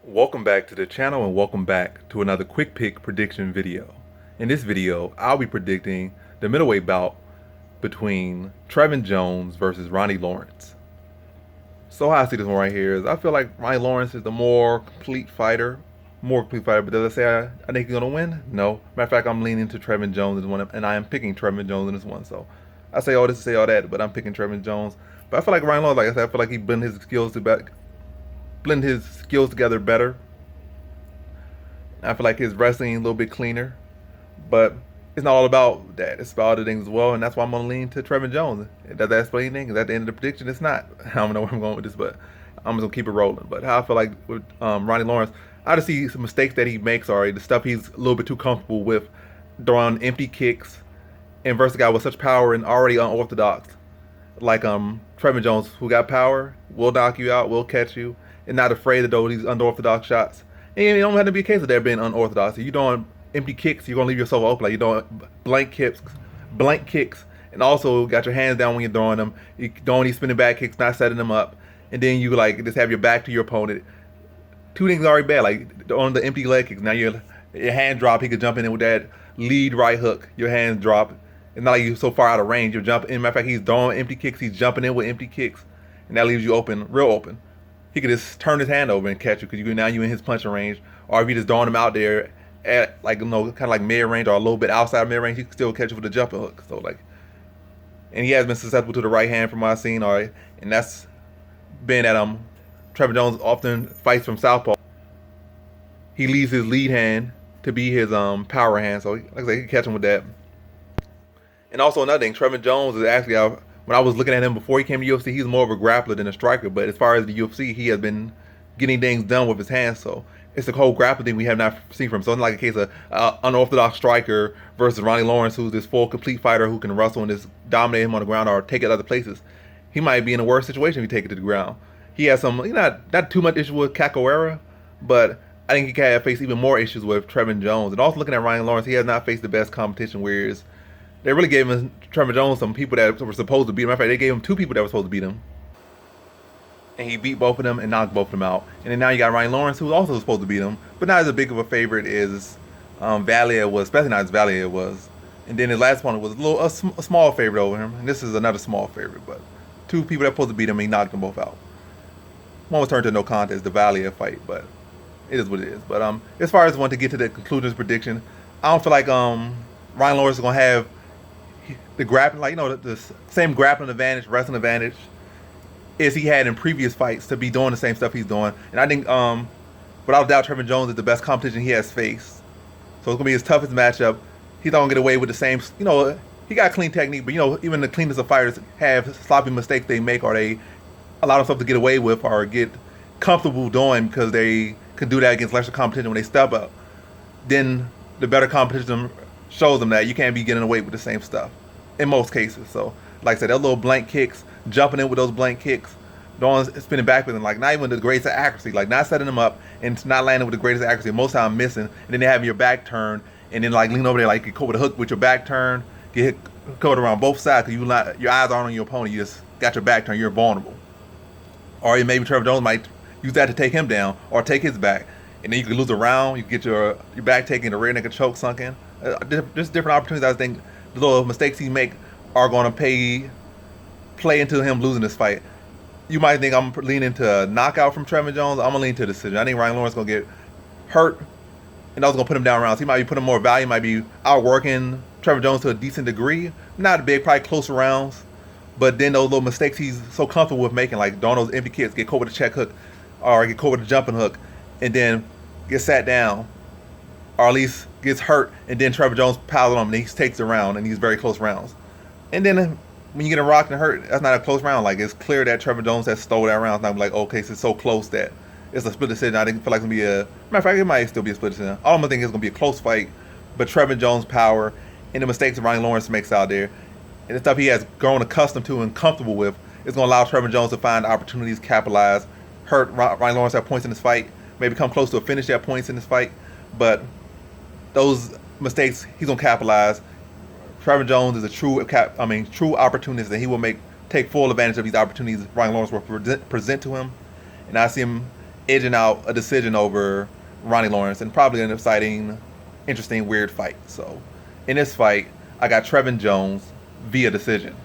Welcome back to the channel and welcome back to another quick pick prediction video. In this video, I'll be predicting the middleweight bout between Trevin Jones versus Ronnie Lawerence. So how I see this one right here is I feel like Ronnie Lawerence is the more complete fighter, but does I say I think he's gonna win? No. Matter of fact, I'm leaning to Trevin Jones in one, and I am picking Trevin Jones in this one. So I say all this to say all that, but I'm picking Trevin Jones. But I feel like Ronnie Lawerence, like I said, I feel like he blend his skills together better. I feel like his wrestling a little bit cleaner, but it's not all about that. It's about other things as well, and that's why I'm gonna lean to Trevin Jones. Does that explain anything? Is that the end of the prediction? It's not. I don't know where I'm going with this, but I'm just gonna keep it rolling. But how I feel like with Ronnie Lawerence, I just see some mistakes that he makes already. The stuff he's a little bit too comfortable with, throwing empty kicks, and versus a guy with such power and already unorthodox, like Trevin Jones, who got power, will knock you out, will catch you, and not afraid to throw these unorthodox shots. And it don't have to be a case of that being unorthodox. If you're doing empty kicks, you're gonna leave yourself open. Like you're doing blank kicks, and also got your hands down when you're throwing them. You don't need spinning back kicks, not setting them up, and then you like just have your back to your opponent. Two things are already bad. Like on the empty leg kicks, now your hand drop, he could jump in with that lead right hook. Your hands drop. It's not like you're so far out of range. You're jumping. Matter of fact, he's throwing empty kicks. He's jumping in with empty kicks, and that leaves you open, real open. He could just turn his hand over and catch you because now you're in his punching range. Or if you just throwing him out there at like kind of like mid range or a little bit outside mid range, he can still catch you with a jumping hook. So like, and he has been susceptible to the right hand from what I've seen. All right, and that's been that Trevin Jones often fights from southpaw. He leaves his lead hand to be his power hand. So like I said, he can catch him with that. And also another thing, Trevin Jones is actually when I was looking at him before he came to UFC, he's more of a grappler than a striker. But as far as the UFC, he has been getting things done with his hands. So it's the whole grappling thing we have not seen from him. So it's like a case of unorthodox striker versus Ronnie Lawerence, who's this full complete fighter who can wrestle and just dominate him on the ground or take it other places. He might be in a worse situation if you take it to the ground. He has some, not too much issue with capoeira, but I think he can face even more issues with Trevin Jones. And also looking at Ronnie Lawerence, he has not faced the best competition, whereas they really gave him Trevin Jones some people that were supposed to beat him. Matter of fact, they gave him two people that were supposed to beat him. And he beat both of them and knocked both of them out. And then now you got Ronnie Lawerence, who was also supposed to beat him, but not as big of a favorite as Valia was, especially not as Valia was. And then his last one was a small favorite over him. And this is another small favorite, but two people that were supposed to beat him, he knocked them both out. One was turned to no contest, the Valia fight, but it is what it is. But as far as one to get to the conclusions prediction, I don't feel like Ronnie Lawerence is gonna have the grappling, the same grappling advantage, wrestling advantage as he had in previous fights to be doing the same stuff he's doing. And I think, without doubt, Trevin Jones is the best competition he has faced. So it's gonna be his toughest matchup. He's not gonna get away with the same, he got clean technique, but even the cleanest of fighters have sloppy mistakes they make, or they allow themselves to get away with or get comfortable doing because they can do that against lesser competition when they step up. Then the better competition shows them that you can't be getting away with the same stuff in most cases. So like I said, those little blank kicks, jumping in with those blank kicks, spinning back with them, like not even the greatest accuracy, like not setting them up and not landing with the greatest accuracy, most time missing, and then they have your back turned and then like lean over there like get caught with a hook with your back turned, get caught around both sides because your eyes aren't on your opponent, you just got your back turned, you're vulnerable. Or maybe Trevor Jones might use that to take him down or take his back, and then you could lose a round, you could get your back taken, the rear naked choke sunk in. There's different opportunities. I think the little mistakes he make are going to play into him losing this fight. You might think I'm leaning to a knockout from Trevin Jones. I'm going to lean to a decision. I think Ronnie Lawerence is going to get hurt, and that's going to put him down rounds. He might be putting more value, might be outworking Trevin Jones to a decent degree. Not big, probably closer rounds. But then those little mistakes he's so comfortable with making, like throwing those empty kicks, get caught with a check hook, or get caught with a jumping hook, and then get sat down, or at least gets hurt, and then Trevor Jones piles on him, and he takes the round, and these very close rounds. And then when you get rocked and hurt, that's not a close round. Like, it's clear that Trevor Jones has stole that round. It's not like, okay, so it's so close that it's a split decision. I didn't feel like it's going to be matter of fact, it might still be a split decision. All I'm going to think is going to be a close fight, but Trevor Jones' power and the mistakes that Ronnie Lawerence makes out there, and the stuff he has grown accustomed to and comfortable with, is going to allow Trevin Jones to find opportunities, capitalize, hurt Ronnie Lawerence at points in this fight, maybe come close to a finish at points in this fight, but those mistakes he's going to capitalize. Trevin Jones is a true opportunist, and he will take full advantage of these opportunities Ronnie Lawerence will present to him. And I see him edging out a decision over Ronnie Lawerence, and probably an exciting, interesting, weird fight. So, in this fight, I got Trevin Jones via decision.